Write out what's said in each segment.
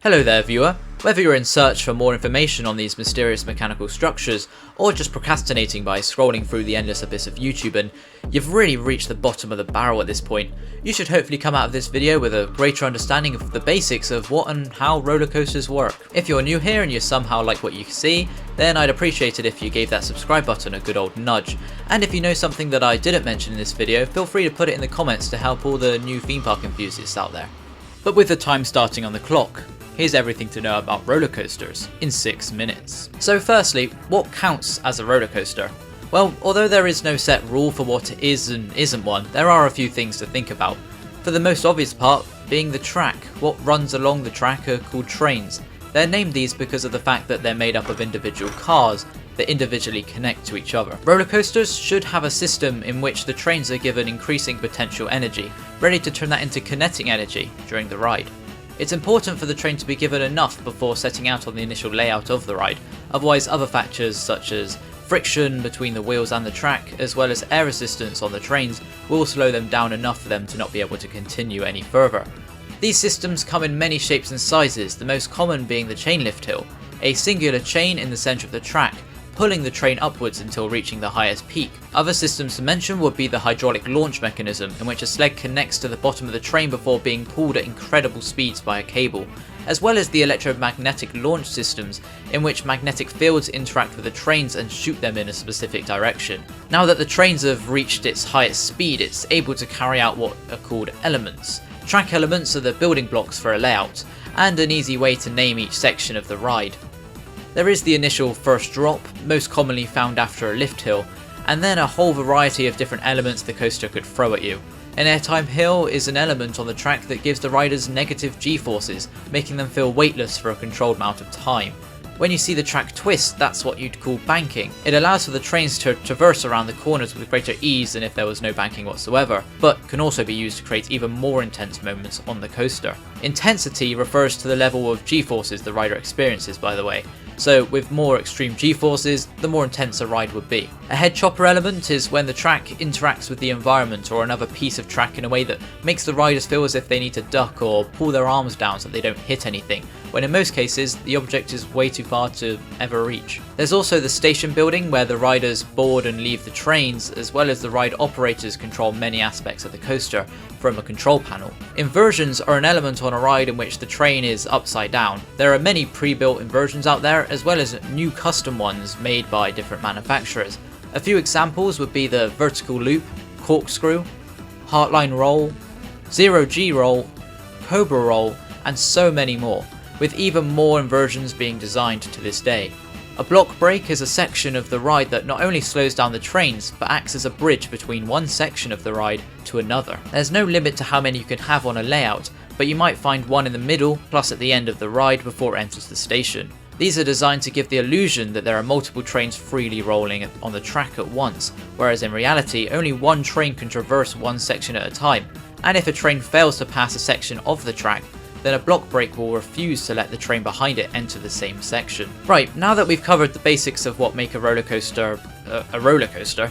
Hello there viewer, whether you're in search for more information on these mysterious mechanical structures or just procrastinating by scrolling through the endless abyss of YouTube and you've really reached the bottom of the barrel at this point, you should hopefully come out of this video with a greater understanding of the basics of what and how roller coasters work. If you're new here and you somehow like what you see, then I'd appreciate it if you gave that subscribe button a good old nudge. And if you know something that I didn't mention in this video, feel free to put it in the comments to help all the new theme park enthusiasts out there. But with the time starting on the clock, here's everything to know about roller coasters in 6 minutes. So firstly, what counts as a roller coaster? Well, although there is no set rule for what is and isn't one, there are a few things to think about. For the most obvious part being the track. What runs along the track are called trains. They're named these because of the fact that they're made up of individual cars that individually connect to each other. Roller coasters should have a system in which the trains are given increasing potential energy, ready to turn that into kinetic energy during the ride. It's important for the train to be given enough before setting out on the initial layout of the ride, otherwise other factors such as friction between the wheels and the track, as well as air resistance on the trains, will slow them down enough for them to not be able to continue any further. These systems come in many shapes and sizes, the most common being the chain lift hill, a singular chain in the centre of the track, pulling the train upwards until reaching the highest peak. Other systems to mention would be the hydraulic launch mechanism, in which a sled connects to the bottom of the train before being pulled at incredible speeds by a cable, as well as the electromagnetic launch systems, in which magnetic fields interact with the trains and shoot them in a specific direction. Now that the trains have reached its highest speed, it's able to carry out what are called elements. Track elements are the building blocks for a layout, and an easy way to name each section of the ride. There is the initial first drop, most commonly found after a lift hill, and then a whole variety of different elements the coaster could throw at you. An airtime hill is an element on the track that gives the riders negative g-forces, making them feel weightless for a controlled amount of time. When you see the track twist, that's what you'd call banking. It allows for the trains to traverse around the corners with greater ease than if there was no banking whatsoever, but can also be used to create even more intense moments on the coaster. Intensity refers to the level of g-forces the rider experiences, by the way. So with more extreme g-forces, the more intense a ride would be. A head chopper element is when the track interacts with the environment or another piece of track in a way that makes the riders feel as if they need to duck or pull their arms down so they don't hit anything, when in most cases the object is way too far to ever reach. There's also the station building, where the riders board and leave the trains, as well as the ride operators control many aspects of the coaster from a control panel. Inversions are an element on a ride in which the train is upside down. There are many pre-built inversions out there, as well as new custom ones made by different manufacturers. A few examples would be the vertical loop, corkscrew, Heartline roll, zero G roll, Cobra roll, and so many more, with even more inversions being designed to this day. A block break is a section of the ride that not only slows down the trains, but acts as a bridge between one section of the ride to another. There's no limit to how many you can have on a layout, but you might find one in the middle, plus at the end of the ride before it enters the station. These are designed to give the illusion that there are multiple trains freely rolling on the track at once, whereas in reality only one train can traverse one section at a time, and if a train fails to pass a section of the track, then a block break will refuse to let the train behind it enter the same section. Right, now that we've covered the basics of what make a roller coaster a roller coaster,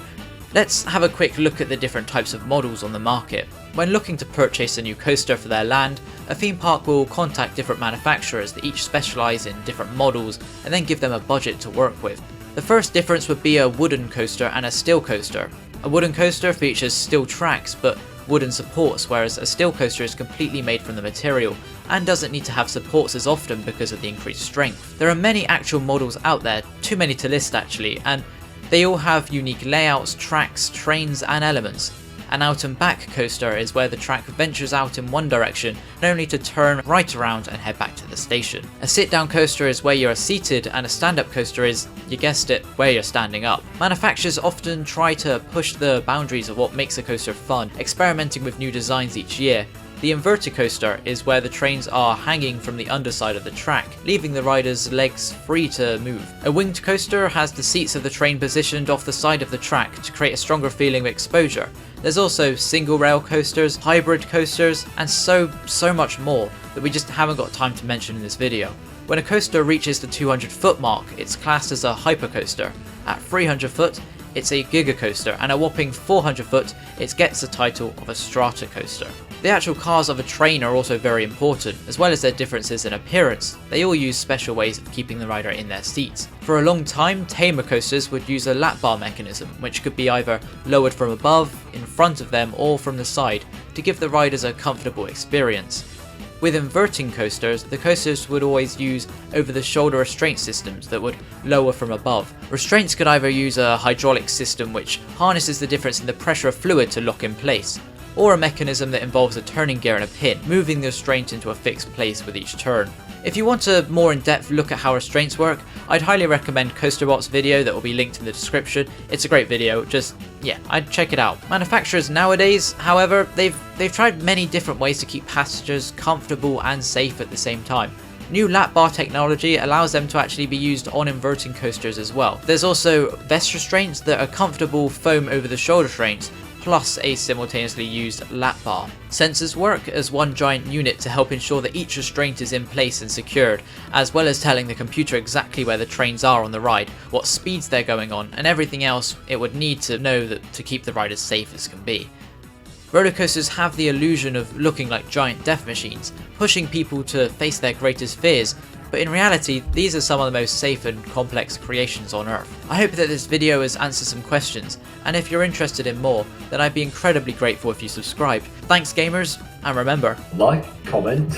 let's have a quick look at the different types of models on the market. When looking to purchase a new coaster for their land, a theme park will contact different manufacturers that each specialise in different models and then give them a budget to work with. The first difference would be a wooden coaster and a steel coaster. A wooden coaster features steel tracks but wooden supports, whereas a steel coaster is completely made from the material and doesn't need to have supports as often because of the increased strength. There are many actual models out there, too many to list actually, and they all have unique layouts, tracks, trains and elements. An out and back coaster is where the track ventures out in one direction, only to turn right around and head back to the station. A sit down coaster is where you are seated, and a stand up coaster is, you guessed it, where you're standing up. Manufacturers often try to push the boundaries of what makes a coaster fun, experimenting with new designs each year. The inverted coaster is where the trains are hanging from the underside of the track, leaving the rider's legs free to move. A winged coaster has the seats of the train positioned off the side of the track to create a stronger feeling of exposure. There's also single rail coasters, hybrid coasters, and so much more that we just haven't got time to mention in this video. When a coaster reaches the 200 foot mark, it's classed as a hypercoaster. At 300 foot, it's a gigacoaster, and a whopping 400 foot, it gets the title of a strata coaster. The actual cars of a train are also very important, as well as their differences in appearance. They all use special ways of keeping the rider in their seats. For a long time, tamer coasters would use a lap bar mechanism, which could be either lowered from above, in front of them, or from the side, to give the riders a comfortable experience. With inverting coasters, the coasters would always use over-the-shoulder restraint systems that would lower from above. Restraints could either use a hydraulic system which harnesses the difference in the pressure of fluid to lock in place, or a mechanism that involves a turning gear and a pin, moving the restraint into a fixed place with each turn. If you want a more in-depth look at how restraints work, I'd highly recommend CoasterBot's video that will be linked in the description. It's a great video, I'd check it out. Manufacturers nowadays, however, they've tried many different ways to keep passengers comfortable and safe at the same time. New lap bar technology allows them to actually be used on inverting coasters as well. There's also vest restraints that are comfortable foam over the shoulder restraints, plus a simultaneously used lap bar. Sensors work as one giant unit to help ensure that each restraint is in place and secured, as well as telling the computer exactly where the trains are on the ride, what speeds they're going on, and everything else it would need to know that to keep the ride as safe as can be. Roller coasters have the illusion of looking like giant death machines, pushing people to face their greatest fears, but in reality, these are some of the most safe and complex creations on Earth. I hope that this video has answered some questions, and if you're interested in more, then I'd be incredibly grateful if you subscribe. Thanks gamers, and remember, like, comment,